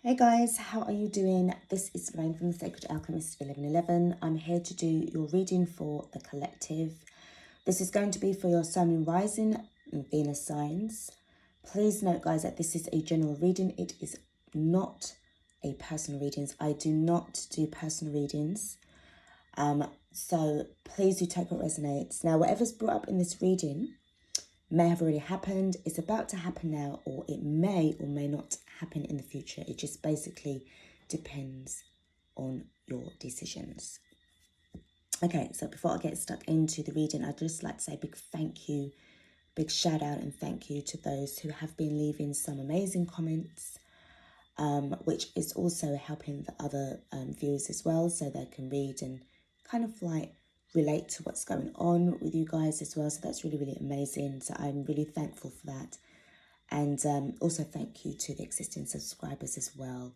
Hey guys, how are you doing? This is Lorraine from the Sacred Alchemist 1111. I'm here to do your reading for the collective. This is going to be for your Sun and Rising and Venus signs. Please note, guys, that this is a general reading. It is not a personal readings. I do not do personal readings. So please do take what resonates. Now, whatever's brought up in this reading may have already happened, it's about to happen now, or it may or may not happen in the future. It just basically depends on your decisions. Okay, so before I get stuck into the reading, I'd just like to say a big thank you, big shout out and thank you to those who have been leaving some amazing comments, which is also helping the other viewers as well, so they can read and kind of like relate to what's going on with you guys as well. So that's really, really amazing. So I'm really thankful for that. And also thank you to the existing subscribers as well.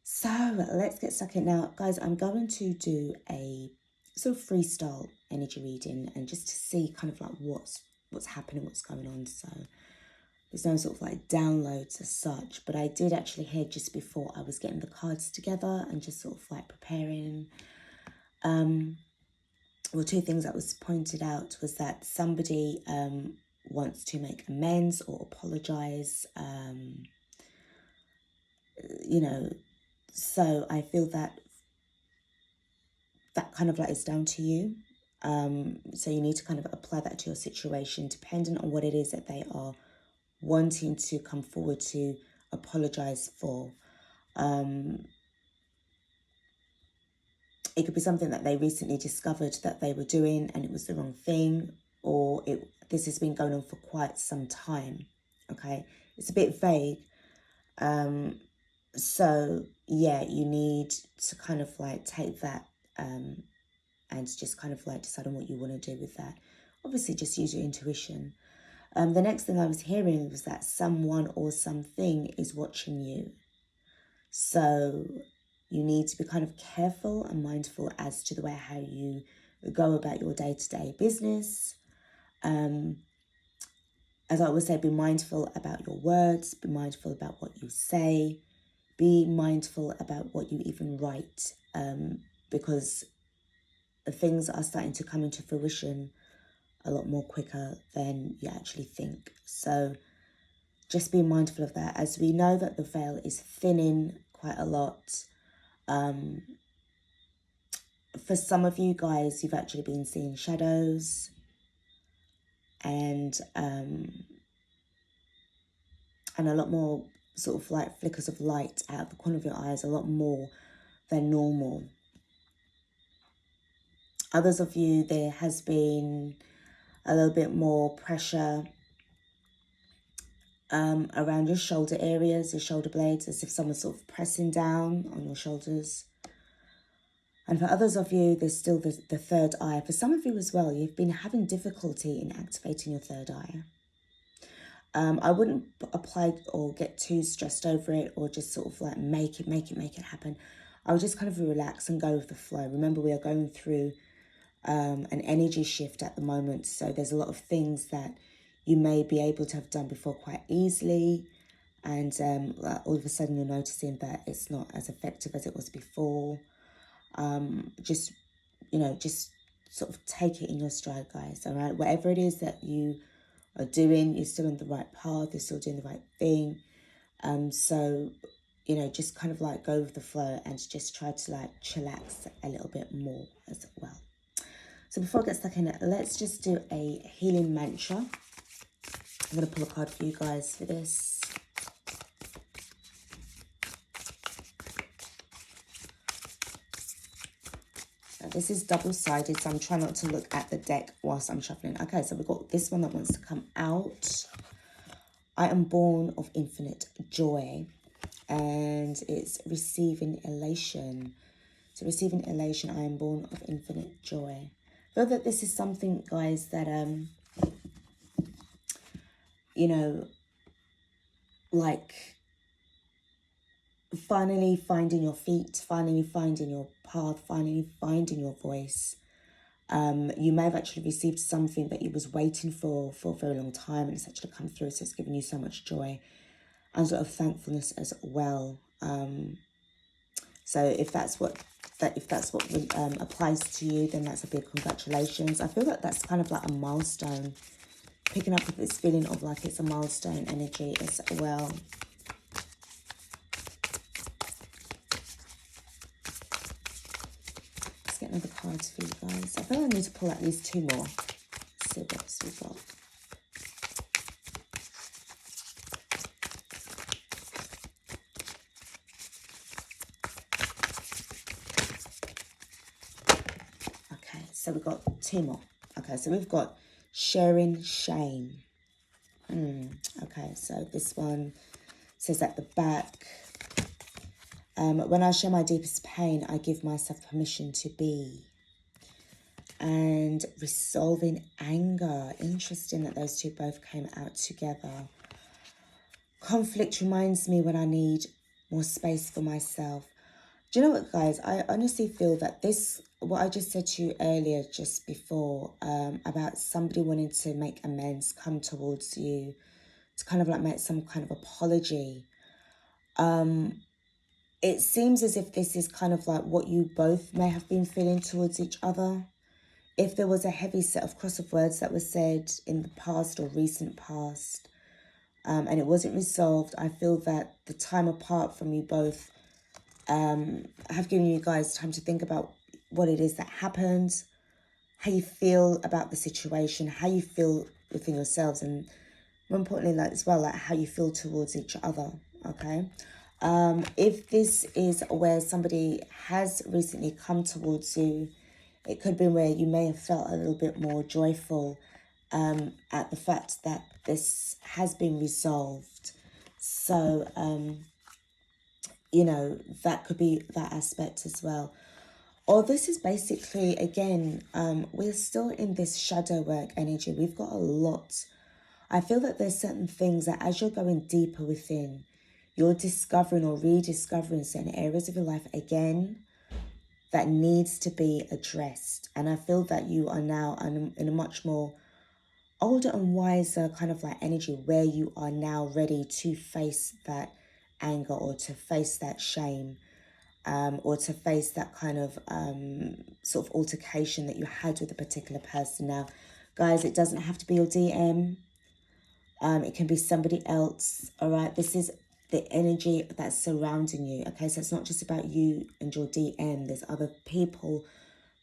So let's get stuck in now. Guys, I'm going to do a sort of freestyle energy reading and just to see kind of like what's happening, what's going on. So there's no sort of like downloads as such, but I did actually hear just before I was getting the cards together and just sort of like preparing. Well, two things that was pointed out was that somebody wants to make amends or apologize, you know, so I feel that kind of like is down to you. So you need to kind of apply that to your situation, depending on what it is that they are wanting to come forward to apologize for. It could be something that they recently discovered that they were doing and it was the wrong thing, or this has been going on for quite some time. Okay, it's a bit vague. So yeah, you need to kind of like take that and just kind of like decide on what you want to do with that. Obviously, just use your intuition. The next thing I was hearing was that someone or something is watching you. So you need to be kind of careful and mindful as to the way how you go about your day-to-day business. As I always say, be mindful about your words, be mindful about what you say, be mindful about what you even write, because things are starting to come into fruition a lot more quicker than you actually think. So just be mindful of that, as we know that the veil is thinning quite a lot. For some of you guys, you've actually been seeing shadows and a lot more sort of like flickers of light out of the corner of your eyes, a lot more than normal. Others of you, there has been a little bit more pressure around your shoulder areas, your shoulder blades, as if someone's sort of pressing down on your shoulders. And for others of you, there's still the third eye. For some of you as well, you've been having difficulty in activating your third eye. I wouldn't apply or get too stressed over it or just sort of like make it happen. I would just kind of relax and go with the flow. Remember, we are going through an energy shift at the moment. So there's a lot of things that you may be able to have done before quite easily. And all of a sudden you're noticing that it's not as effective as it was before. Just, you know, just sort of take it in your stride, guys. All right, whatever it is that you are doing, you're still on the right path, you're still doing the right thing. So, you know, just kind of like go with the flow and just try to like chillax a little bit more as well. So before I get stuck in it, let's just do a healing mantra. I'm going to pull a card for you guys for this. This is double-sided, so I'm trying not to look at the deck whilst I'm shuffling. Okay, so we've got this one that wants to come out. I am born of infinite joy, and it's receiving elation. So receiving elation, I am born of infinite joy. I feel that this is something, guys, that, you know, like finally finding your feet, finally finding your path, finally finding your voice. You may have actually received something that you was waiting for a very long time, and it's actually come through, so it's given you so much joy and sort of thankfulness as well. So if that's what applies to you, then that's a big congratulations. I feel like that's kind of like a milestone. Picking up with this feeling of like it's a milestone energy as well. Let's get another card for you guys. I feel I need to pull at least 2 more. Let's see what else we've got. Okay, so we've got 2 more. Okay, so we've got sharing shame. Okay, so this one says at the back, when I share my deepest pain, I give myself permission to be. And resolving anger. Interesting that those two both came out together. Conflict reminds me when I need more space for myself. Do you know what, guys? I honestly feel that what I just said to you earlier, just before, about somebody wanting to make amends, come towards you, to kind of like make some kind of apology. It seems as if this is kind of like what you both may have been feeling towards each other. If there was a heavy set of cross of words that was said in the past or recent past, and it wasn't resolved, I feel that the time apart from you both have given you guys time to think about what it is that happened, how you feel about the situation, how you feel within yourselves, and more importantly, like as well, like how you feel towards each other. Okay. If this is where somebody has recently come towards you, it could be where you may have felt a little bit more joyful at the fact that this has been resolved. So, you know, that could be that aspect as well. Or this is basically, again, we're still in this shadow work energy. We've got a lot. I feel that there's certain things that as you're going deeper within, you're discovering or rediscovering certain areas of your life again that needs to be addressed. And I feel that you are now in a much more older and wiser kind of like energy where you are now ready to face that anger or to face that shame, or to face that kind of sort of altercation that you had with a particular person. Now, guys, it doesn't have to be your DM. It can be somebody else, all right? This is the energy that's surrounding you, okay? So it's not just about you and your DM. There's other people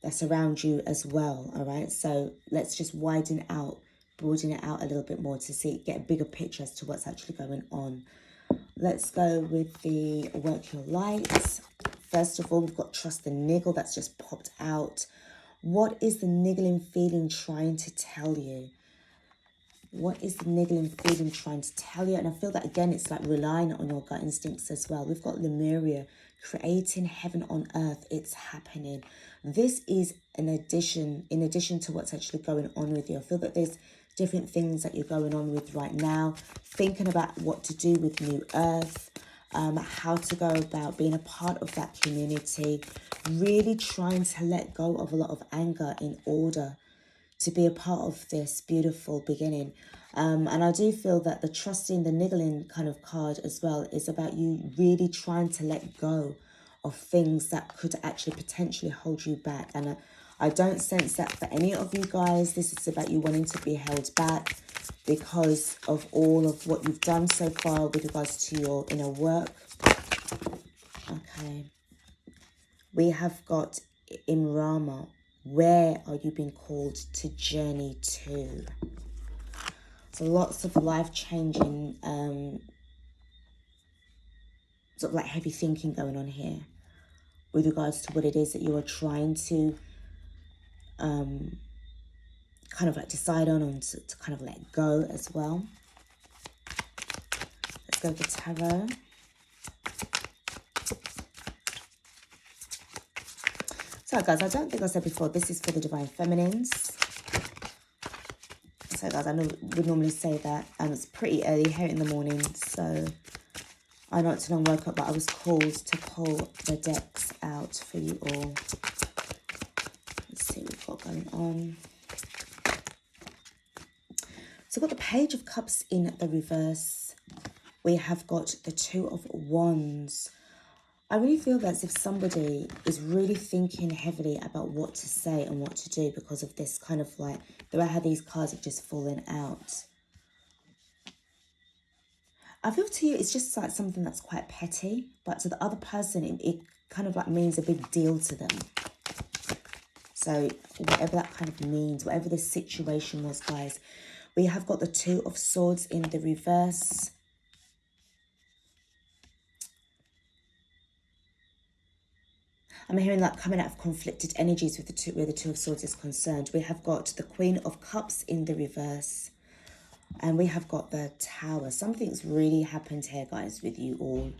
that surround you as well, all right? So let's just broaden it out a little bit more to get a bigger picture as to what's actually going on. Let's go with the work your light. First of all, we've got trust and niggle that's just popped out. What is the niggling feeling trying to tell you? What is the niggling feeling trying to tell you? And I feel that, again, it's like relying on your gut instincts as well. We've got Lemuria, creating heaven on earth. It's happening. This is in addition to what's actually going on with you. I feel that there's different things that you're going on with right now. Thinking about what to do with New Earth. How to go about being a part of that community. Really trying to let go of a lot of anger in order to be a part of this beautiful beginning. And I do feel that the trusting, the niggling kind of card as well is about you really trying to let go of things that could actually potentially hold you back. And I don't sense that for any of you guys. This is about you wanting to be held back because of all of what you've done so far with regards to your inner work. Okay. We have got Imrama. Where are you being called to journey to? So lots of life-changing, sort of like heavy thinking going on here with regards to what it is that you are trying to kind of like decide on and to kind of let go as well. Let's go to tarot. So guys, I don't think I said before, this is for the Divine Feminines. So guys, I know we normally say that, it's pretty early here in the morning, so I not too long woke up, but I was called to pull the decks out for you all. Let's see what we've got going on. So we've got the Page of Cups in the reverse. We have got the Two of Wands. I really feel that as if somebody is really thinking heavily about what to say and what to do because of this kind of like, the way how these cards have just fallen out. I feel to you it's just like something that's quite petty, but to the other person it kind of like means a big deal to them. So whatever that kind of means, whatever this situation was, guys, we have got the Two of Swords in the reverse. I'm hearing like coming out of conflicted energies with where the Two of Swords is concerned. We have got the Queen of Cups in the reverse. And we have got the Tower. Something's really happened here, guys, with you all.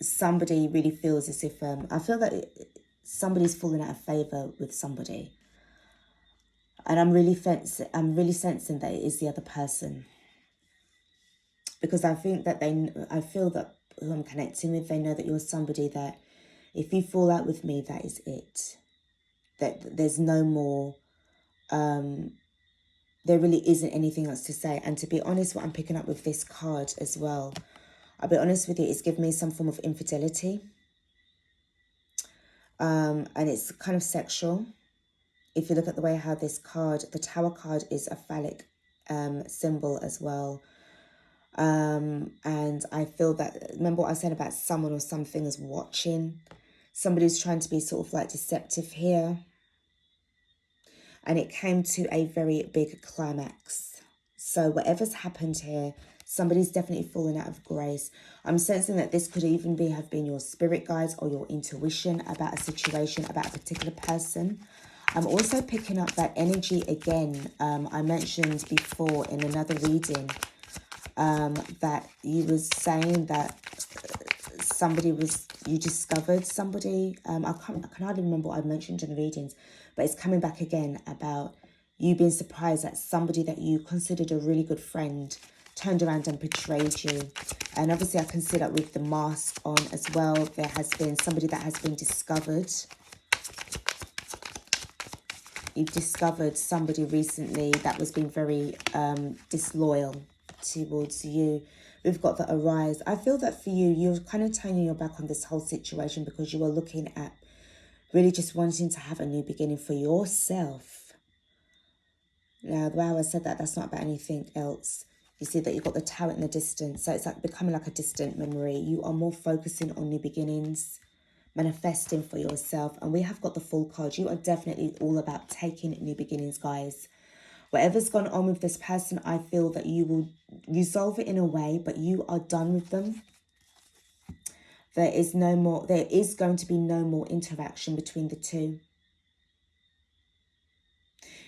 Somebody really feels as if, I feel that somebody's fallen out of favour with somebody. And I'm really sensing that it is the other person. Because I think that I feel that who I'm connecting with, they know that you're somebody that if you fall out with me, that is it. That there's no more, there really isn't anything else to say. And to be honest, what I'm picking up with this card as well, I'll be honest with you, it's given me some form of infidelity. And it's kind of sexual. If you look at the way how this card, the Tower card, is a phallic symbol as well. And I feel that, remember what I said about someone or something is watching? Somebody's trying to be sort of like deceptive here. And it came to a very big climax. So whatever's happened here, somebody's definitely fallen out of grace. I'm sensing that this could even have been your spirit guides or your intuition about a situation, about a particular person. I'm also picking up that energy again. I mentioned before in another reading that you was saying that you discovered somebody. I can hardly remember what I mentioned in the readings, but it's coming back again about you being surprised that somebody that you considered a really good friend turned around and betrayed you. And obviously I can see that with the mask on as well. There has been somebody that has been discovered. You've discovered somebody recently that was being very disloyal towards you. We've got the Arise. I feel that for you, you're kind of turning your back on this whole situation because you are looking at really just wanting to have a new beginning for yourself. Now, the way I said that, that's not about anything else. You see that you've got the Tower in the distance. So it's like becoming like a distant memory. You are more focusing on new beginnings, manifesting for yourself. And we have got the Fool card. You are definitely all about taking new beginnings, guys. Whatever's gone on with this person, I feel that you will resolve it in a way, but you are done with them. There is going to be no more interaction between the two.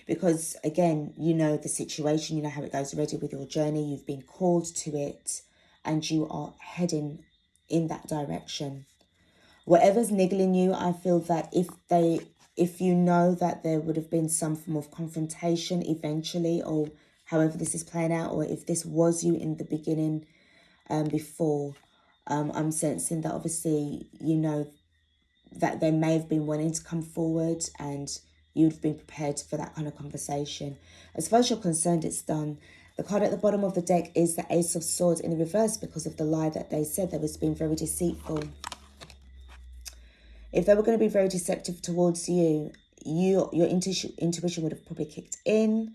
Because again, you know the situation, you know how it goes already with your journey. You've been called to it and you are heading in that direction. Whatever's niggling you, I feel that if you know that there would have been some form of confrontation eventually, or however this is playing out, or if this was you in the beginning before, I'm sensing that obviously, you know, that they may have been wanting to come forward and you've been prepared for that kind of conversation. As far as you're concerned, it's done. The card at the bottom of the deck is the Ace of Swords in the reverse because of the lie that they said. They was being very deceitful. If they were going to be very deceptive towards you, your intuition would have probably kicked in,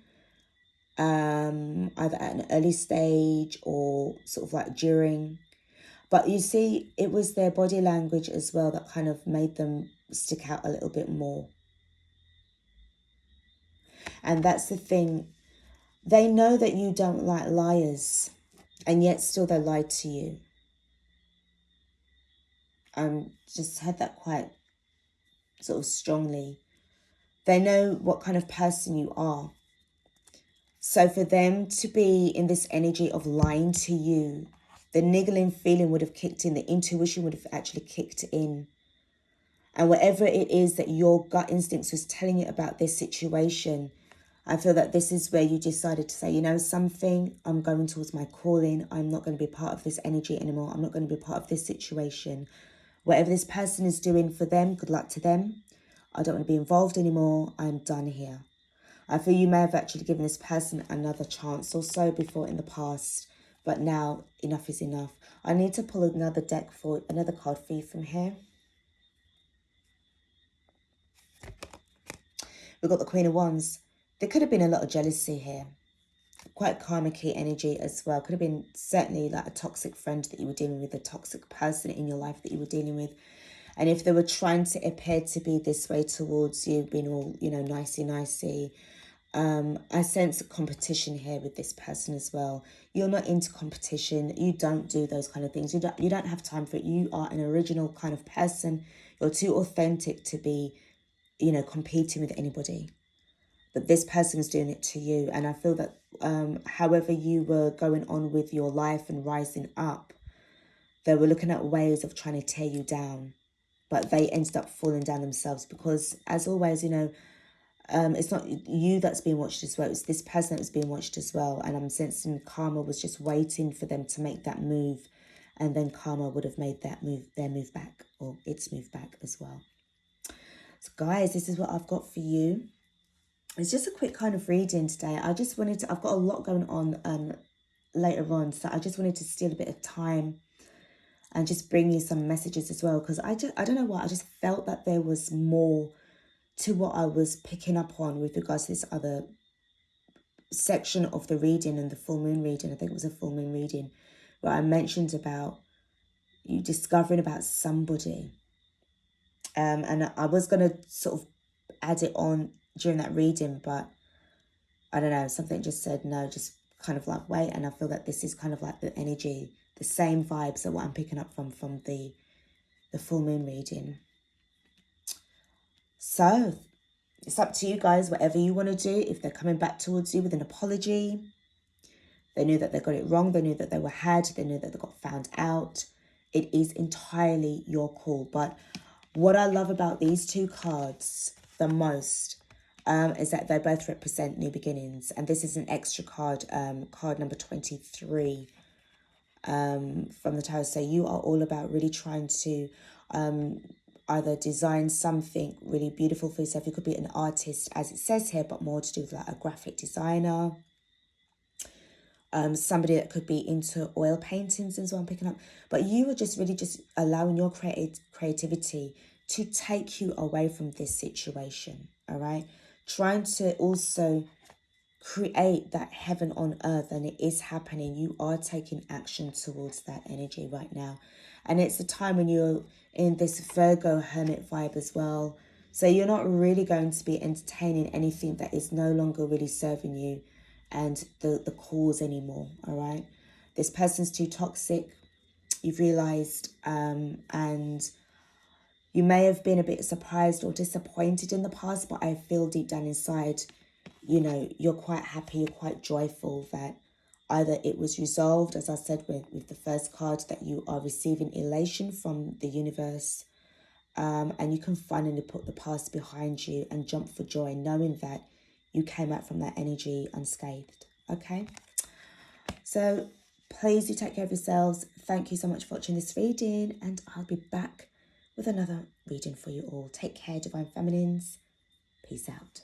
either at an early stage or sort of like during. But you see, it was their body language as well that kind of made them stick out a little bit more. And that's the thing. They know that you don't like liars, and yet still they lied to you. Just had that quite sort of strongly. They know what kind of person you are. So for them to be in this energy of lying to you, the niggling feeling would have kicked in. The intuition would have actually kicked in. And whatever it is that your gut instincts was telling you about this situation, I feel that this is where you decided to say, you know something, I'm going towards my calling. I'm not going to be part of this energy anymore. I'm not going to be part of this situation. Whatever this person is doing for them, good luck to them. I don't want to be involved anymore. I'm done here. I feel you may have actually given this person another chance or so before in the past. but now enough is enough. I need to pull another card for you from here. We've got the Queen of Wands. There could have been a lot of jealousy here. Quite karmic energy as well. Could have been certainly like a toxic friend that you were dealing with, a toxic person in your life that you were dealing with. And if they were trying to appear to be this way towards you, being all, you know, nicey, I sense a competition here with this person as well. You're not into competition. You don't do those kind of things. You don't have time for it. You are an original kind of person. You're too authentic to be, you know, competing with anybody. But this person is doing it to you. And I feel that however you were going on with your life and rising up, they were looking at ways of trying to tear you down. But they ended up falling down themselves because, as always, you know, it's not you that's being watched as well. It's this person that was being watched as well. And I'm sensing karma was just waiting for them to make that move. And then karma would have made that move, their move back, or its move back as well. So guys, this is what I've got for you. It's just a quick kind of reading today. I just wanted to, I've got a lot going on later on. So I just wanted to steal a bit of time and just bring you some messages as well. Because I don't know why, I just felt that there was more to what I was picking up on with regards to this other section of the reading and the full moon reading. I think it was a full moon reading where I mentioned about you discovering about somebody. And I was going to sort of add it on during that reading, but I don't know, something just said no, just kind of like wait. And I feel that this is kind of like the energy, the same vibes that what I'm picking up from the full moon reading. So it's up to you guys, whatever you want to do. If they're coming back towards you with an apology, they knew that they got it wrong, they knew that they were had, they knew that they got found out. It is entirely your call. But what I love about these two cards the most is that they both represent new beginnings. And this is an extra card, card number 23 from the tarot. So you are all about really trying to either design something really beautiful for yourself. You could be an artist, as it says here, but more to do with like a graphic designer. Somebody that could be into oil paintings as well, I'm picking up. But you are just really just allowing your creativity to take you away from this situation, all right? Trying to also create that heaven on earth, and it is happening. You are taking action towards that energy right now. And it's a time when you're in this Virgo hermit vibe as well. So you're not really going to be entertaining anything that is no longer really serving you and the cause anymore, all right? This person's too toxic, you've realized, and you may have been a bit surprised or disappointed in the past, but I feel deep down inside, you know, you're quite happy, you're quite joyful that either it was resolved, as I said with the first card, that you are receiving elation from the universe, and you can finally put the past behind you and jump for joy, knowing that you came out from that energy unscathed, okay? So please do take care of yourselves. Thank you so much for watching this reading, and I'll be back with another reading for you all. Take care, Divine Feminines. Peace out.